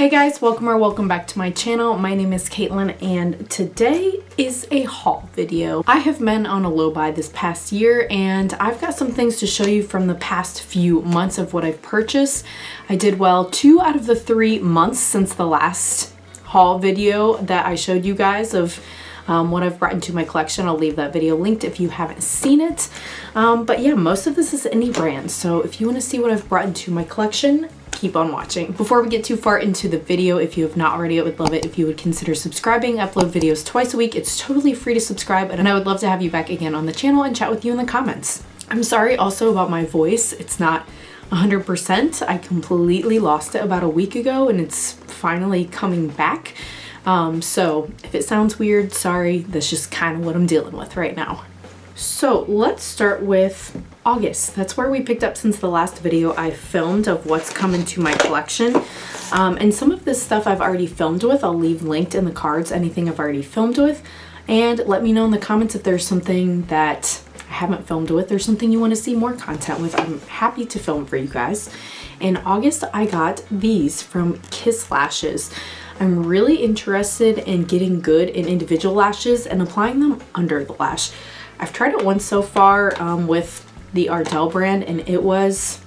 Hey guys, welcome back to my channel. My name is Caitlin and today is a haul video. I have been on a low buy this past year and I've got some things to show you from the past few months of what I've purchased. I did well 2 out of the 3 months since the last haul video that I showed you guys of what I've brought into my collection. I'll leave that video linked if you haven't seen it. But yeah, most of this is indie brands. So if you want to see what I've brought into my collection, keep on watching. Before we get too far into the video, if you have not already, I would love it if you would consider subscribing. I upload videos twice a week. It's totally free to subscribe and I would love to have you back again on the channel and chat with you in the comments. I'm sorry also about my voice. It's not 100%. I completely lost it about a week ago and it's finally coming back. So if it sounds weird, sorry, that's just kind of what I'm dealing with right now. So let's start with August. That's where we picked up since the last video I filmed of what's coming to my collection. And some of this stuff I've already filmed with. I'll leave linked in the cards anything I've already filmed with. And let me know in the comments if there's something that I haven't filmed with or something you want to see more content with. I'm happy to film for you guys. In August, I got these from Kiss Lashes. I'm really interested in getting good in individual lashes and applying them under the lash. I've tried it once so far with the Ardell brand and it was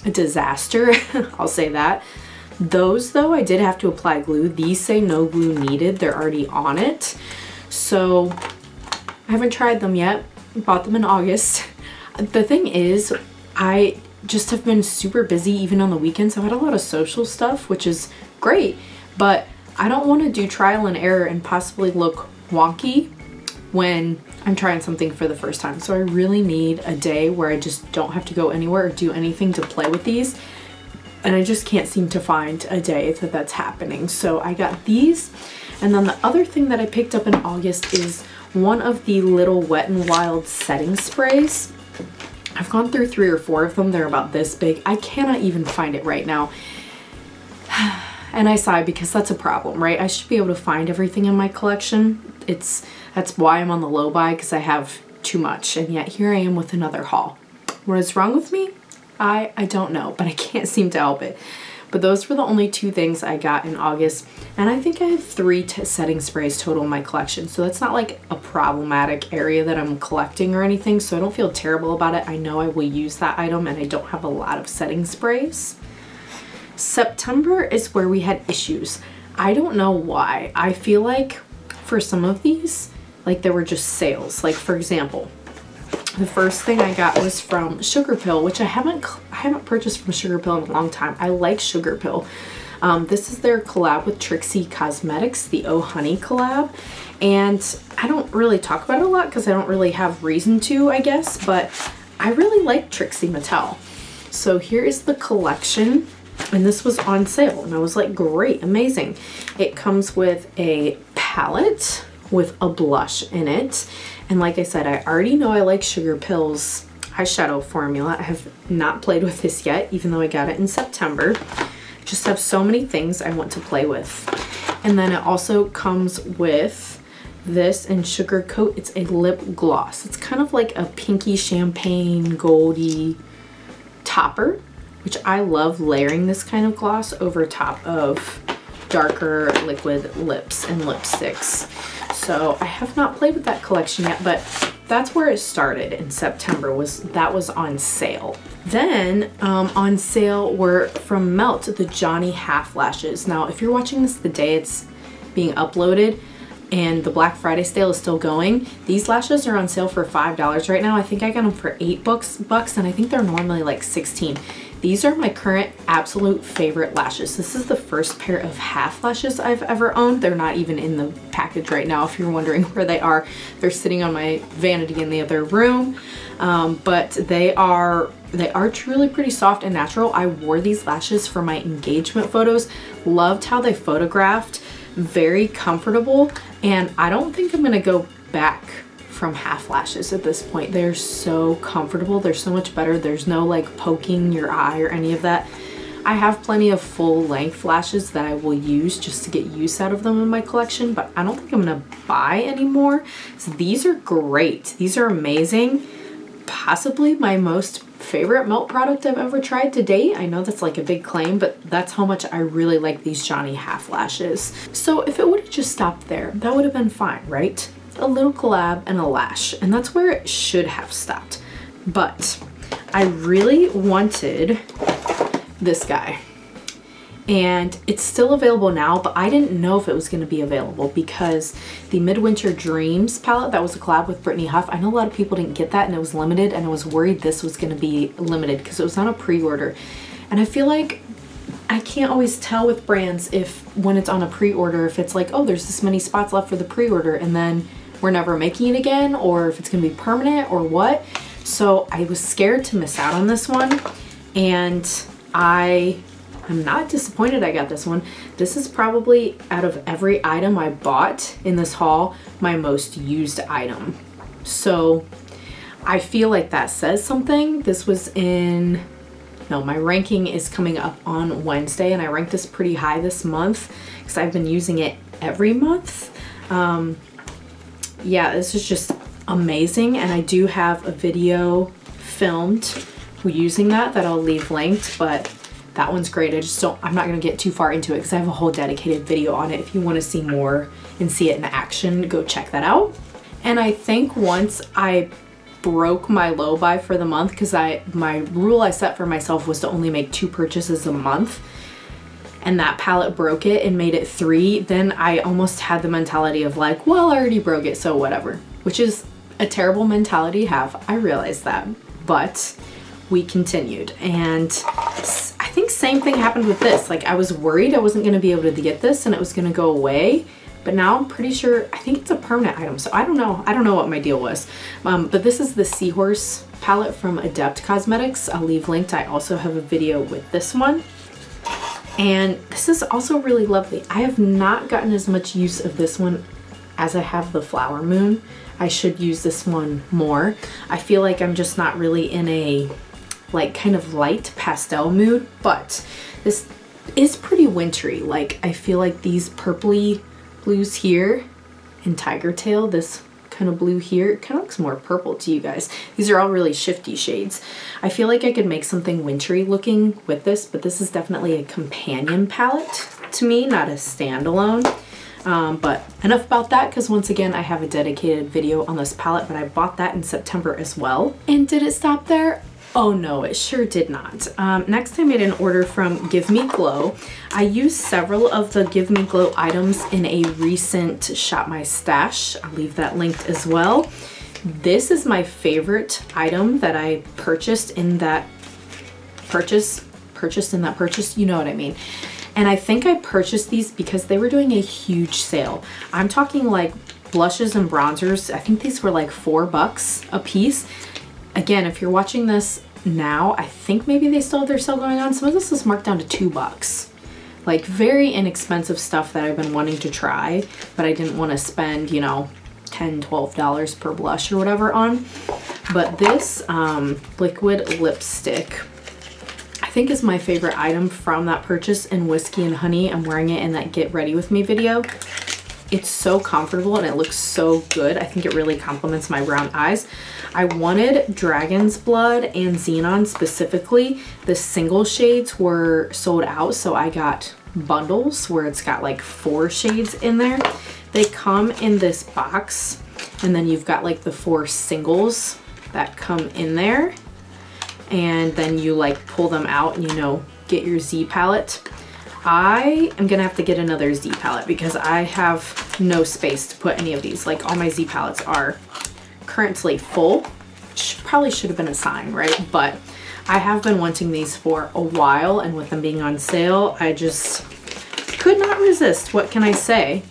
a disaster. I'll say that. Those though, I did have to apply glue. These say no glue needed. They're already on it. So I haven't tried them yet. Bought them in August. The thing is, I just have been super busy even on the weekends. I've had a lot of social stuff, which is great, but I don't want to do trial and error and possibly look wonky when I'm trying something for the first time. So I really need a day where I just don't have to go anywhere or do anything to play with these. And I just can't seem to find a day that that's happening. So I got these. And then the other thing that I picked up in August is one of the little Wet n Wild setting sprays. I've gone through 3 or 4 of them. They're about this big. I cannot even find it right now. And I sigh because that's a problem, right? I should be able to find everything in my collection. That's why I'm on the low buy, because I have too much. And yet here I am with another haul. What is wrong with me? I don't know, but I can't seem to help it. But those were the only 2 things I got in August. And I think I have 3 setting sprays total in my collection. So that's not like a problematic area that I'm collecting or anything. So I don't feel terrible about it. I know I will use that item and I don't have a lot of setting sprays. September is where we had issues. I don't know why. I feel like for some of these, like there were just sales. Like for example, the first thing I got was from Sugar Pill, which I haven't purchased from Sugar Pill in a long time. I like Sugar Pill. This is their collab with Trixie Cosmetics, the Oh Honey collab. And I don't really talk about it a lot because I don't really have reason to, I guess, but I really like Trixie Mattel. So here is the collection. And this was on sale and I was like, great, amazing. It comes with a palette with a blush in it. And like I said, I already know I like Sugar Pill's eyeshadow formula. I have not played with this yet, even though I got it in September. I just have so many things I want to play with. And then it also comes with this in Sugar Coat. It's a lip gloss. It's kind of like a pinky champagne goldy topper, which I love layering this kind of gloss over top of darker liquid lips and lipsticks. So I have not played with that collection yet, but that's where it started in September, that was on sale. Then on sale were from Melt, the Johnny Half Lashes. Now, if you're watching this the day it's being uploaded and the Black Friday sale is still going, these lashes are on sale for $5 right now. I think I got them for $8 and I think they're normally like $16. These are my current absolute favorite lashes. This is the first pair of half lashes I've ever owned. They're not even in the package right now if you're wondering where they are. They're sitting on my vanity in the other room. But they are truly pretty soft and natural. I wore these lashes for my engagement photos. Loved how they photographed. Very comfortable. And I don't think I'm gonna go back from half lashes at this point. They're so comfortable. They're so much better. There's no like poking your eye or any of that. I have plenty of full length lashes that I will use just to get use out of them in my collection, but I don't think I'm gonna buy anymore. So these are great. These are amazing. Possibly my most favorite melt product I've ever tried to date. I know that's like a big claim, but that's how much I really like these Johnny half lashes. So if it would have just stopped there, that would have been fine, right? A little collab and a lash, and that's where it should have stopped. But I really wanted this guy, and it's still available now, but I didn't know if it was going to be available because the Midwinter Dreams palette that was a collab with Brittany Huff, I know a lot of people didn't get that and it was limited, and I was worried this was going to be limited because it was on a pre-order. And I feel like I can't always tell with brands if when it's on a pre-order, if it's like, oh, there's this many spots left for the pre-order and then we're never making it again, or if it's going to be permanent or what. So I was scared to miss out on this one, and I'm not disappointed I got this one. This is probably, out of every item I bought in this haul, my most used item. So I feel like that says something. This was in, no, my ranking is coming up on Wednesday, and I ranked this pretty high this month because I've been using it every month. Yeah, this is just amazing, and I do have a video filmed using that I'll leave linked, but that one's great. I'm not going to get too far into it because I have a whole dedicated video on it. If you want to see more and see it in action, go check that out. And I think once I broke my low buy for the month, because my rule I set for myself was to only make 2 purchases a month, and that palette broke it and made it 3, then I almost had the mentality of like, well, I already broke it, so whatever, which is a terrible mentality to have. I realized that, but we continued, and I think same thing happened with this. Like, I was worried I wasn't going to be able to get this and it was going to go away, but now I'm pretty sure, I think it's a permanent item, so I don't know what my deal was. But this is the Seahorse palette from Adept Cosmetics. I'll leave linked. I also have a video with this one, and this is also really lovely. I have not gotten as much use of this one as I have the Flower Moon. I should use this one more. I feel like I'm just not really in a like kind of light pastel mood, but this is pretty wintry. Like, I feel like these purpley blues here and Tiger Tail, this kind of blue here, it kind of looks more purple to you guys. These are all really shifty shades. I feel like I could make something wintry looking with this, but this is definitely a companion palette to me, not a standalone. But enough about that, because once again, I have a dedicated video on this palette, but I bought that in September as well. And did it stop there? Oh no, it sure did not. Next, I made an order from Give Me Glow. I used several of the Give Me Glow items in a recent Shop My Stash. I'll leave that linked as well. This is my favorite item that I purchased in that purchase, you know what I mean. And I think I purchased these because they were doing a huge sale. I'm talking like blushes and bronzers. I think these were like $4 a piece. Again, if you're watching this now, I think maybe they still have their sale going on. Some of this is marked down to $2. Like, very inexpensive stuff that I've been wanting to try, but I didn't want to spend, you know, $10, $12 per blush or whatever on. But this liquid lipstick, I think, is my favorite item from that purchase in Whiskey and Honey. I'm wearing it in that Get Ready With Me video. It's so comfortable and it looks so good. I think it really complements my brown eyes. I wanted Dragon's Blood and Xenon specifically. The single shades were sold out, so I got bundles where it's got like 4 shades in there. They come in this box, and then you've got like the 4 singles that come in there, and then you like pull them out and, you know, get your Z palette. I am gonna have to get another Z palette because I have no space to put any of these. Like, all my Z palettes are currently full, which probably should have been a sign, right? But I have been wanting these for a while, and with them being on sale, I just could not resist. What can I say?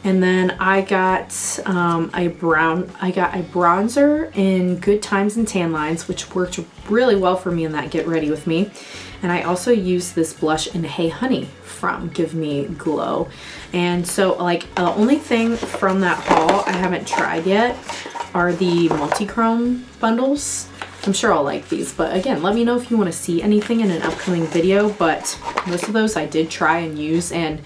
And then I got a bronzer in Good Times and Tan Lines, which worked really well for me in that Get Ready With Me. And I also used this blush in Hey Honey from Give Me Glow. And so, like, the only thing from that haul I haven't tried yet are the multi-chrome bundles. I'm sure I'll like these, but again, let me know if you want to see anything in an upcoming video. But most of those I did try and use, and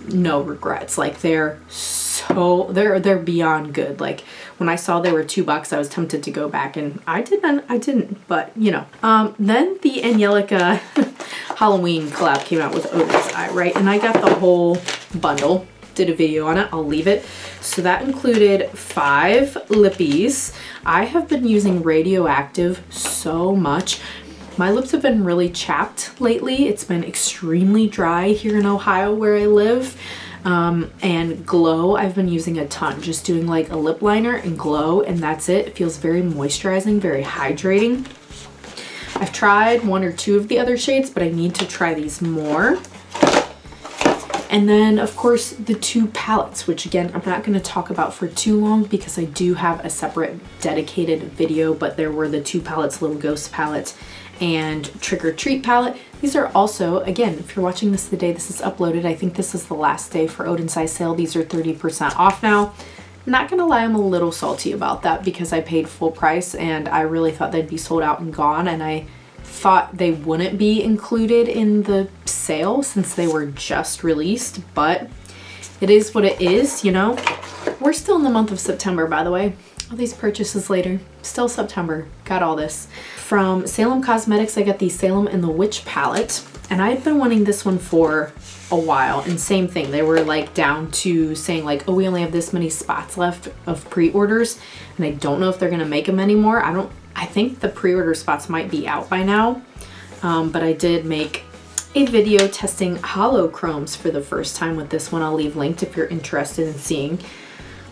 no regrets. Like, they're so so, they're beyond good. Like when I saw they were $2, I was tempted to go back, and I didn't, but you know. Then the Angelica Halloween collab came out with Oden's Eye, right? And I got the whole bundle, did a video on it, I'll leave it. So that included 5 lippies. I have been using Radioactive so much. My lips have been really chapped lately. It's been extremely dry here in Ohio where I live. And Glow, I've been using a ton, just doing like a lip liner and Glow, and that's it. It feels very moisturizing, very hydrating. I've tried 1 or 2 of the other shades, but I need to try these more. And then of course the 2 palettes, which again, I'm not going to talk about for too long because I do have a separate dedicated video, but there were the 2 palettes, Little Ghost palette and Trick or Treat palette. These are also, again, if you're watching this the day this is uploaded, I think this is the last day for Oden's Eye sale. These are 30% off now. Not gonna lie, I'm a little salty about that because I paid full price and I really thought they'd be sold out and gone, and I thought they wouldn't be included in the sale since they were just released, but it is what it is, you know. We're still in the month of September, by the way. All these purchases later, still September, got all this. From Salem Cosmetics, I got the Salem and the Witch palette, and I've been wanting this one for a while, and same thing, they were like down to saying like, oh, we only have this many spots left of pre-orders, and I don't know if they're gonna make them anymore. I think the pre-order spots might be out by now, but I did make a video testing holochromes for the first time with this one. I'll leave linked if you're interested in seeing.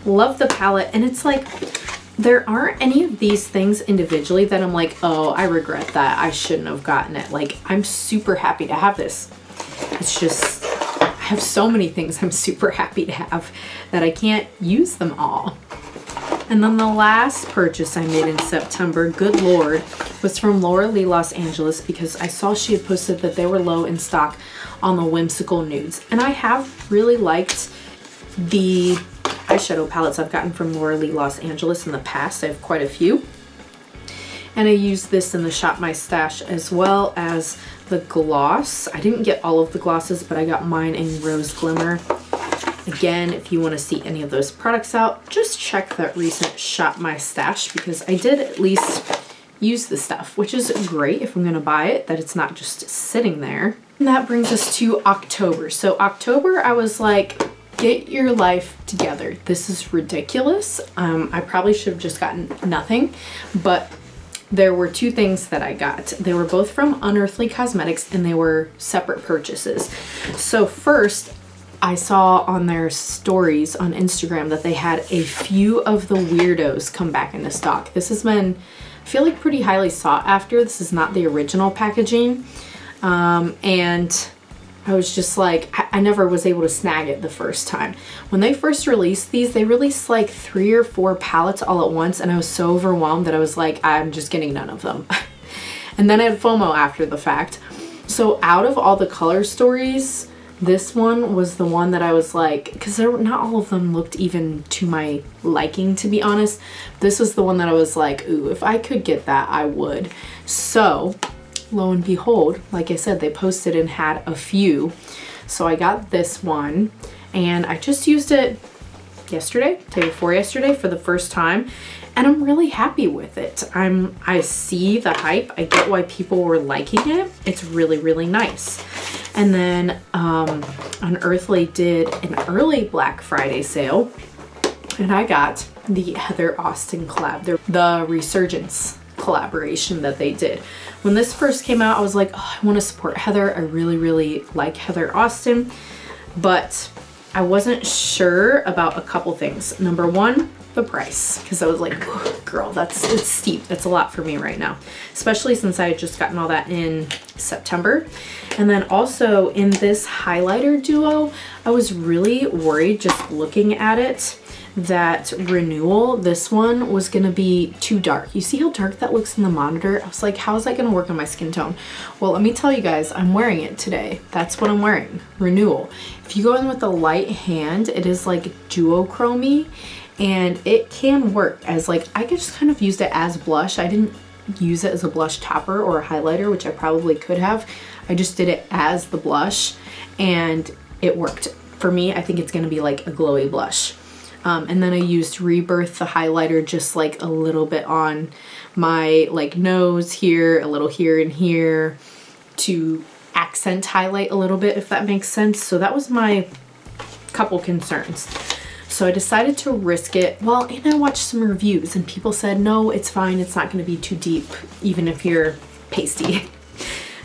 Love the palette, and it's like, there aren't any of these things individually that I'm like, oh, I regret that, I shouldn't have gotten it. Like, I'm super happy to have this. It's just, I have so many things I'm super happy to have that I can't use them all. And then the last purchase I made in September, good Lord, was from Laura Lee Los Angeles because I saw she had posted that they were low in stock on the Whimsical Nudes. And I have really liked the eyeshadow palettes I've gotten from Laura Lee Los Angeles in the past. I have quite a few. And I used this in the Shop My Stash as well as the gloss. I didn't get all of the glosses, but I got mine in Rose Glimmer. Again, if you want to see any of those products out, just check that recent Shop My Stash because I did at least use the stuff, which is great if I'm going to buy it, that it's not just sitting there. And that brings us to October. So October, I was like, get your life together. This is ridiculous. I probably should have just gotten nothing, but there were 2 things that I got. They were both from Unearthly Cosmetics and they were separate purchases. So first, I saw on their stories on Instagram that they had a few of the weirdos come back into stock. This has been, I feel like, pretty highly sought after. This is not the original packaging. And I was just like, I never was able to snag it the first time. When they first released these, they released like 3 or 4 palettes all at once, and I was so overwhelmed that I was like, I'm just getting none of them. And then I had FOMO after the fact. So out of all the color stories, this one was the one that I was like, because not all of them looked even to my liking, to be honest. This was the one that I was like, ooh, if I could get that, I would. So lo and behold, like I said, they posted and had a few. So I got this one and I just used it yesterday, day before yesterday, for the first time, and I'm really happy with it. I see the hype. I get why people were liking it. It's really, really nice. And then Unearthly did an early Black Friday sale, and I got the Heather Austin collab, the Resurgence collaboration that they did. When this first came out, I was like, oh, I want to support Heather. I really, really like Heather Austin, but I wasn't sure about a couple things. Number one, the price, because I was like, girl, it's steep. That's a lot for me right now, especially since I had just gotten all that in September. And then also in this highlighter duo, I was really worried just looking at it that Renewal, this one, was gonna be too dark. You see how dark that looks in the monitor? I was like, how is that gonna work on my skin tone? Well, let me tell you guys, I'm wearing it today. That's what I'm wearing, Renewal. If you go in with a light hand, it is like duochrome, and it can work as like, I just kind of used it as blush. I didn't use it as a blush topper or a highlighter, which I probably could have. I just did it as the blush and it worked. For me, I think it's gonna be like a glowy blush. And then I used Rebirth, the highlighter, just like a little bit on my like nose here, a little here and here to accent highlight a little bit, if that makes sense. So that was my couple concerns. So I decided to risk it. Well, and I watched some reviews and people said, no, it's fine. It's not going to be too deep, even if you're pasty.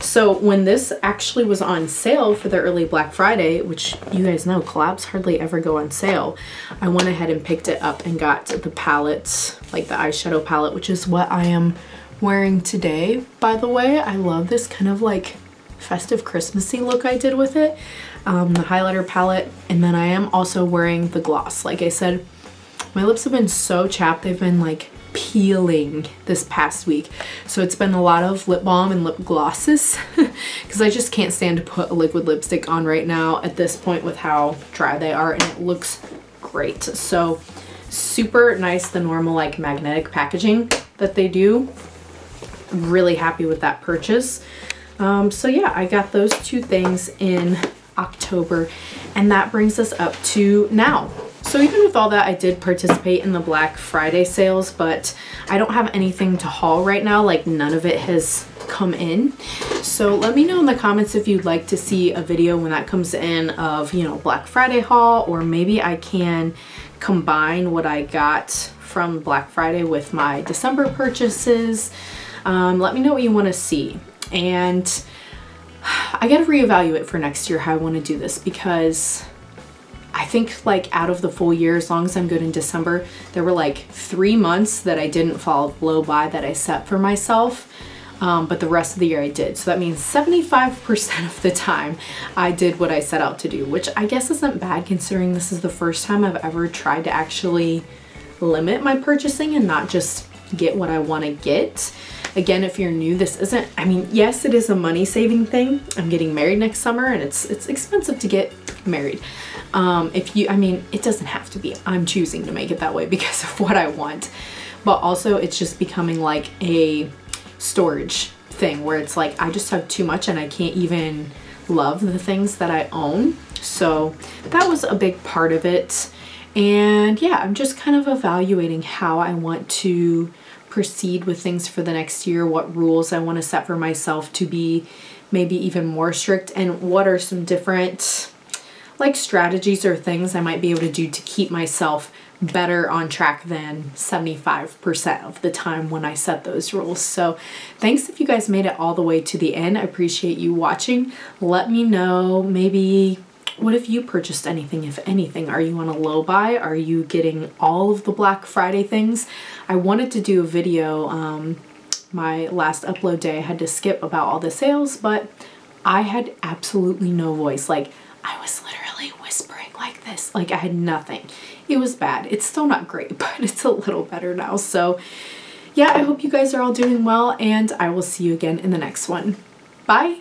So when this actually was on sale for the early Black Friday, which you guys know collabs hardly ever go on sale, I went ahead and picked it up and got the palette, like the eyeshadow palette, which is what I am wearing today. By the way, I love this kind of like festive Christmassy look I did with it. The highlighter palette, and then I am also wearing the gloss. Like I said, my lips have been so chapped, they've been like peeling this past week, so it's been a lot of lip balm and lip glosses because I just can't stand to put a liquid lipstick on right now at this point with how dry they are, and it looks great. So super nice, the normal like magnetic packaging that they do. Really happy with that purchase. So yeah, I got those two things in October, and that brings us up to now. So even with all that, I did participate in the Black Friday sales, but I don't have anything to haul right now. Like none of it has come in. So let me know in the comments if you'd like to see a video when that comes in of, you know, Black Friday haul, or maybe I can combine what I got from Black Friday with my December purchases. Let me know what you want to see. And I gotta reevaluate for next year how I want to do this, because I think like out of the full year, as long as I'm good in December, there were like 3 months that I didn't fall low by that I set for myself. But the rest of the year I did. So that means 75% of the time I did what I set out to do, which I guess isn't bad considering this is the first time I've ever tried to actually limit my purchasing and not just get what I want to get. Again, if you're new, this isn't, I mean, yes, it is a money saving thing. I'm getting married next summer and it's expensive to get married. I mean, it doesn't have to be. I'm choosing to make it that way because of what I want. But also it's just becoming like a storage thing where it's like I just have too much and I can't even love the things that I own. So that was a big part of it. And yeah, I'm just kind of evaluating how I want to proceed with things for the next year, what rules I want to set for myself to be maybe even more strict, and what are some different like strategies or things I might be able to do to keep myself better on track than 75% of the time when I set those rules. So thanks if you guys made it all the way to the end. I appreciate you watching. Let me know, maybe what if you purchased anything, if anything? Are you on a low buy? Are you getting all of the Black Friday things? I wanted to do a video, my last upload day, I had to skip about all the sales, but I had absolutely no voice. Like I was literally whispering like this, like I had nothing. It was bad. It's still not great, but it's a little better now. So yeah, I hope you guys are all doing well, and I will see you again in the next one. Bye.